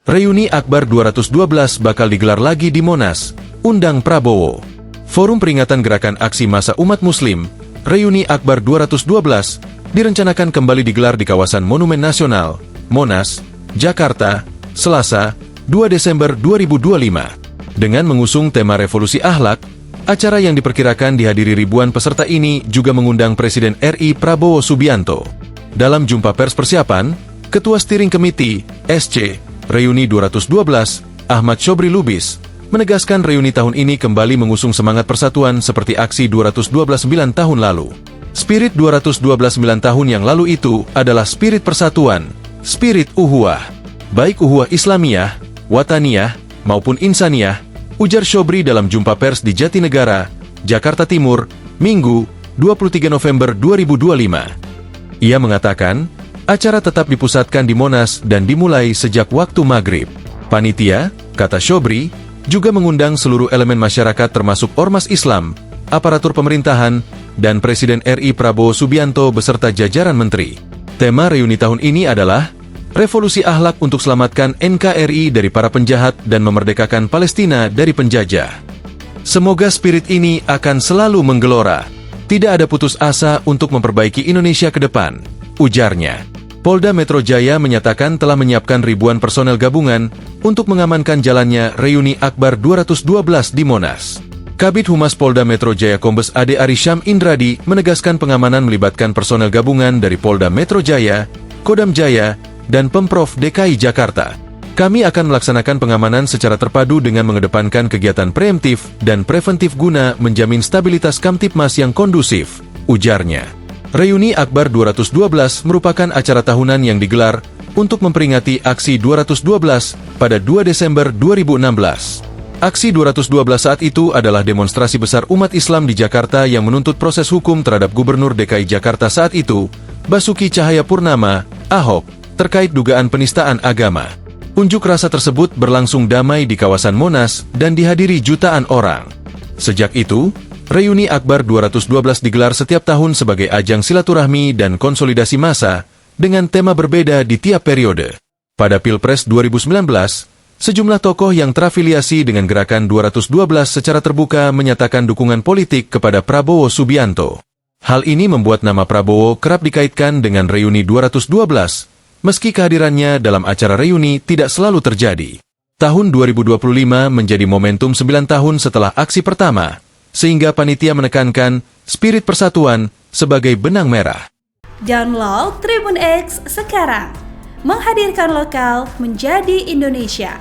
Reuni Akbar 212 bakal digelar lagi di Monas, undang Prabowo. Forum Peringatan Gerakan Aksi Massa Umat Muslim, Reuni Akbar 212, direncanakan kembali digelar di kawasan Monumen Nasional, Monas, Jakarta, Selasa, 2 Desember 2025. Dengan mengusung tema Revolusi Akhlak, acara yang diperkirakan dihadiri ribuan peserta ini juga mengundang Presiden RI Prabowo Subianto. Dalam jumpa pers persiapan, Ketua Steering Committee, SC, Reuni 212, Ahmad Syobri Lubis, menegaskan reuni tahun ini kembali mengusung semangat persatuan seperti aksi 212 9 tahun lalu. Spirit 212 9 tahun yang lalu itu adalah spirit persatuan, spirit uhuwah. Baik uhuwah Islamiyah, Wataniyah, maupun Insaniyah, ujar Syobri dalam jumpa pers di Jatinegara, Jakarta Timur, Minggu, 23 November 2025. Ia mengatakan, acara tetap dipusatkan di Monas dan dimulai sejak waktu maghrib. Panitia, kata Syobri, juga mengundang seluruh elemen masyarakat termasuk ormas Islam, aparatur pemerintahan, dan Presiden RI Prabowo Subianto beserta jajaran menteri. Tema reuni tahun ini adalah Revolusi Akhlak untuk selamatkan NKRI dari para penjahat dan memerdekakan Palestina dari penjajah. Semoga spirit ini akan selalu menggelora. Tidak ada putus asa untuk memperbaiki Indonesia ke depan, ujarnya. Polda Metro Jaya menyatakan telah menyiapkan ribuan personel gabungan untuk mengamankan jalannya Reuni Akbar 212 di Monas. Kabid Humas Polda Metro Jaya Kombes Ade Arisham Indradi menegaskan pengamanan melibatkan personel gabungan dari Polda Metro Jaya, Kodam Jaya, dan Pemprov DKI Jakarta. Kami akan melaksanakan pengamanan secara terpadu dengan mengedepankan kegiatan preemptif dan preventif guna menjamin stabilitas Kamtipmas yang kondusif, ujarnya. Reuni Akbar 212 merupakan acara tahunan yang digelar untuk memperingati aksi 212 pada 2 Desember 2016. Aksi 212 saat itu adalah demonstrasi besar umat Islam di Jakarta yang menuntut proses hukum terhadap Gubernur DKI Jakarta saat itu, Basuki Cahayapurnama, Ahok, terkait dugaan penistaan agama. Unjuk rasa tersebut berlangsung damai di kawasan Monas dan dihadiri jutaan orang. Sejak itu, Reuni Akbar 212 digelar setiap tahun sebagai ajang silaturahmi dan konsolidasi massa dengan tema berbeda di tiap periode. Pada Pilpres 2019, sejumlah tokoh yang terafiliasi dengan gerakan 212 secara terbuka menyatakan dukungan politik kepada Prabowo Subianto. Hal ini membuat nama Prabowo kerap dikaitkan dengan Reuni 212, meski kehadirannya dalam acara reuni tidak selalu terjadi. Tahun 2025 menjadi momentum 9 tahun setelah aksi pertama, sehingga panitia menekankan spirit persatuan sebagai benang merah. Download Tribun X sekarang, menghadirkan lokal menjadi Indonesia.